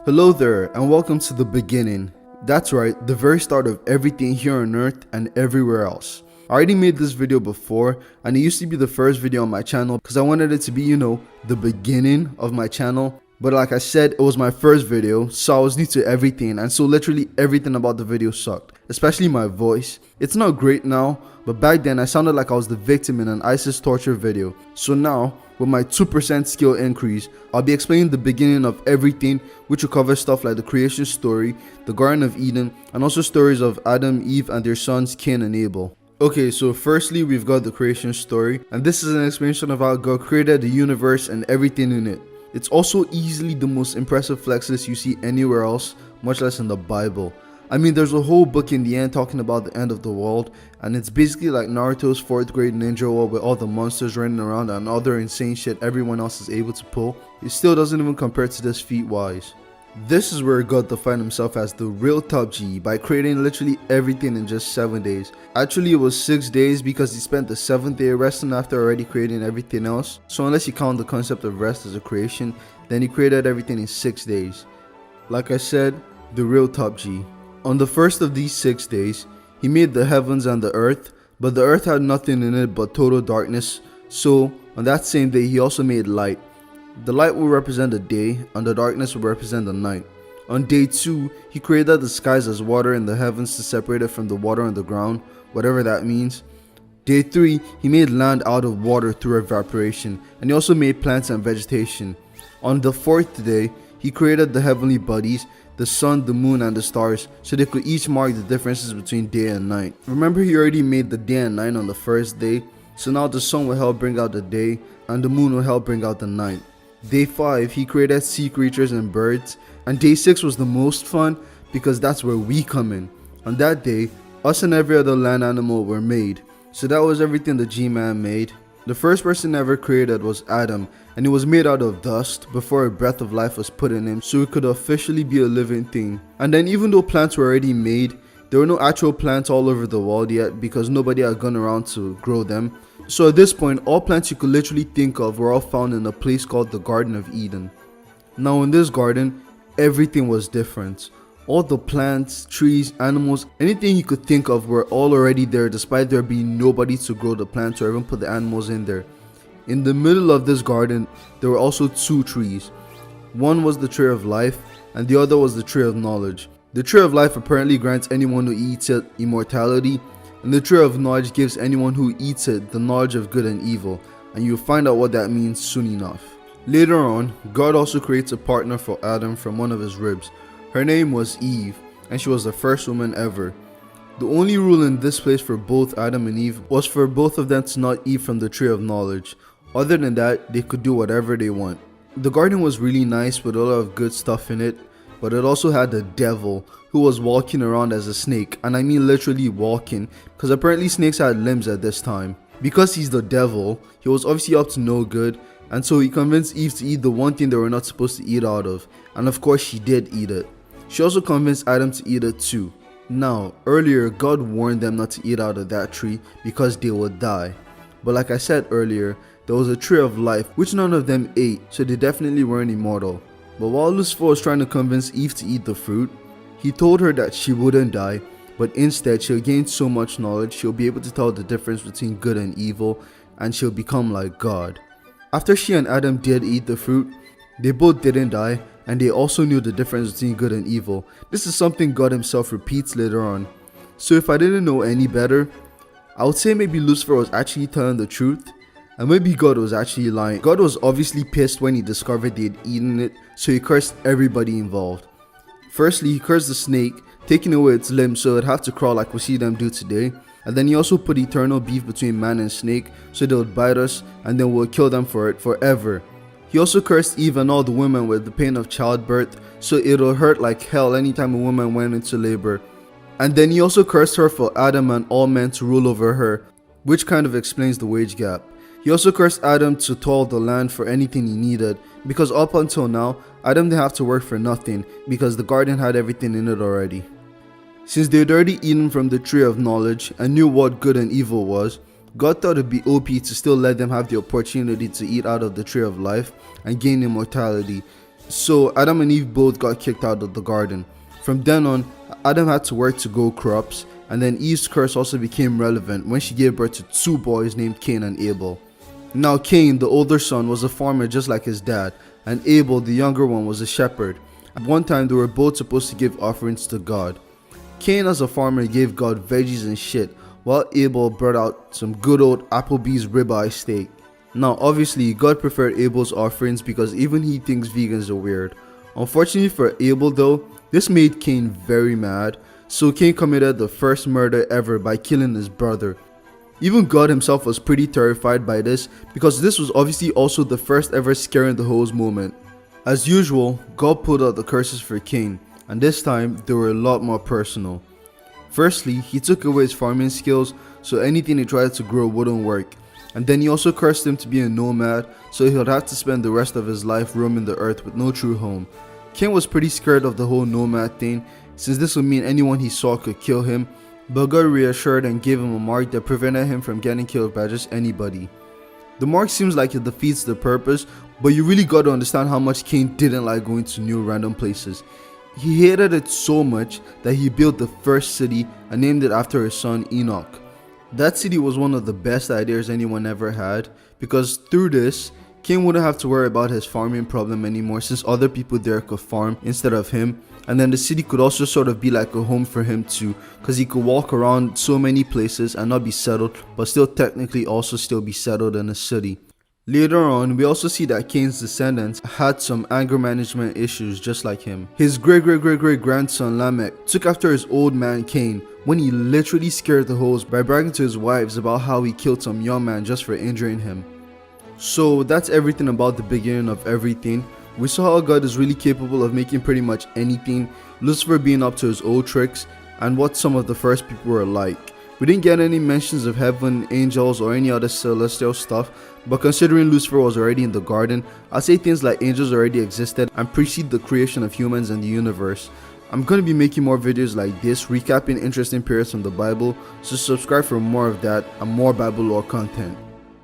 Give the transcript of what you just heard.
Hello there, and welcome to the beginning. That's right, the very start of everything here on earth and everywhere else. I already made this video before, and it used to be the first video on my channel because I wanted it to be, the beginning of my channel. But like I said, it was my first video, so I was new to everything, and so literally everything about the video sucked, especially my voice. It's not great now, but back then I sounded like I was the victim in an ISIS torture video. So now, with my 2% skill increase, I'll be explaining the beginning of everything, which will cover stuff like the creation story, the Garden of Eden, and also stories of Adam, Eve, and their sons Cain and Abel. Okay, so firstly we've got the creation story, and this is an explanation of how God created the universe and everything in it. It's also easily the most impressive flexes you see anywhere else, much less in the Bible. I mean, there's a whole book in the end talking about the end of the world, and it's basically like Naruto's 4th grade ninja war with all the monsters running around and other insane shit everyone else is able to pull. It still doesn't even compare to this feat wise. This is where God defined himself as the real top G by creating literally everything in just 7 days. Actually, it was 6 days because he spent the 7th day resting after already creating everything else. So unless you count the concept of rest as a creation, then he created everything in 6 days. Like I said, the real top G. On the first of these 6 days, he made the heavens and the earth, but the earth had nothing in it but total darkness. So on that same day, he also made light. The light will represent the day, and the darkness will represent the night. On day 2, he created the skies as water in the heavens to separate it from the water on the ground, whatever that means. Day 3, he made land out of water through evaporation, and he also made plants and vegetation. On the 4th day, he created the heavenly bodies, the sun, the moon, and the stars, so they could each mark the differences between day and night. Remember, he already made the day and night on the first day, so now the sun will help bring out the day, and the moon will help bring out the night. Day 5, he created sea creatures and birds, and day 6 was the most fun because that's where we come in. On that day, us and every other land animal were made, so that was everything the G-Man made. The first person ever created was Adam, and he was made out of dust before a breath of life was put in him so he could officially be a living thing. And then even though plants were already made, there were no actual plants all over the world yet because nobody had gone around to grow them. So at this point, all plants you could literally think of were all found in a place called the Garden of Eden. Now in this garden, everything was different. All the plants, trees, animals, anything you could think of were all already there despite there being nobody to grow the plants or even put the animals in there. In the middle of this garden, there were also 2 trees. One was the tree of life and the other was the tree of knowledge. The tree of life apparently grants anyone who eats it immortality, and the tree of knowledge gives anyone who eats it the knowledge of good and evil, and you'll find out what that means soon enough. Later on, God also creates a partner for Adam from one of his ribs. Her name was Eve, and she was the first woman ever. The only rule in this place for both Adam and Eve was for both of them to not eat from the tree of knowledge. Other than that, they could do whatever they want. The garden was really nice with a lot of good stuff in it, but it also had the devil who was walking around as a snake, and I mean literally walking, because apparently snakes had limbs at this time. Because he's the devil, he was obviously up to no good, and so he convinced Eve to eat the one thing they were not supposed to eat out of, and of course she did eat it. She also convinced Adam to eat it too. Now, earlier God warned them not to eat out of that tree because they would die. But like I said earlier, there was a tree of life which none of them ate, so they definitely weren't immortal. But while Lucifer was trying to convince Eve to eat the fruit, he told her that she wouldn't die, but instead she'll gain so much knowledge she'll be able to tell the difference between good and evil, and she'll become like God. After she and Adam did eat the fruit, they both didn't die, and they also knew the difference between good and evil. This is something God himself repeats later on. So if I didn't know any better, I would say maybe Lucifer was actually telling the truth, and maybe God was actually lying. God was obviously pissed when he discovered they had eaten it, so he cursed everybody involved. Firstly, he cursed the snake, taking away its limbs so it'd have to crawl like we see them do today. And then he also put eternal beef between man and snake so they would bite us and then we'll kill them for it forever. He also cursed Eve and all the women with the pain of childbirth, so it'll hurt like hell anytime a woman went into labor. And then he also cursed her for Adam and all men to rule over her, which kind of explains the wage gap. He also cursed Adam to toil the land for anything he needed, because up until now, Adam didn't have to work for nothing because the garden had everything in it already. Since they had already eaten from the tree of knowledge and knew what good and evil was, God thought it'd be OP to still let them have the opportunity to eat out of the tree of life and gain immortality. So Adam and Eve both got kicked out of the garden. From then on, Adam had to work to grow crops, and then Eve's curse also became relevant when she gave birth to two boys named Cain and Abel. Now Cain, the older son, was a farmer just like his dad, and Abel, the younger one, was a shepherd. At one time they were both supposed to give offerings to God. Cain as a farmer gave God veggies and shit, while Abel brought out some good old Applebee's ribeye steak. Now obviously God preferred Abel's offerings because even he thinks vegans are weird. Unfortunately for Abel though, this made Cain very mad, so Cain committed the first murder ever by killing his brother. Even God himself was pretty terrified by this because this was obviously also the first ever scaring the hose moment. As usual, God pulled out the curses for Cain, and this time they were a lot more personal. Firstly, he took away his farming skills, so anything he tried to grow wouldn't work. And then he also cursed him to be a nomad, so he would have to spend the rest of his life roaming the earth with no true home. Cain was pretty scared of the whole nomad thing, since this would mean anyone he saw could kill him, but God reassured and gave him a mark that prevented him from getting killed by just anybody. The mark seems like it defeats the purpose, but you really got to understand how much Cain didn't like going to new random places. He hated it so much that he built the first city and named it after his son Enoch. That city was one of the best ideas anyone ever had, because through this, Cain wouldn't have to worry about his farming problem anymore since other people there could farm instead of him, and then the city could also sort of be like a home for him too, because he could walk around so many places and not be settled, but still technically also still be settled in a city. Later on, we also see that Cain's descendants had some anger management issues just like him. His great-great-great-great-grandson Lamech took after his old man Cain when he literally scared the hoes by bragging to his wives about how he killed some young man just for injuring him. So that's everything about the beginning of everything. We saw how God is really capable of making pretty much anything, Lucifer being up to his old tricks, and what some of the first people were like. We didn't get any mentions of heaven, angels, or any other celestial stuff, but considering Lucifer was already in the garden, I'd say things like angels already existed and precede the creation of humans and the universe. I'm going to be making more videos like this, recapping interesting periods from the Bible, so subscribe for more of that and more Bible lore content.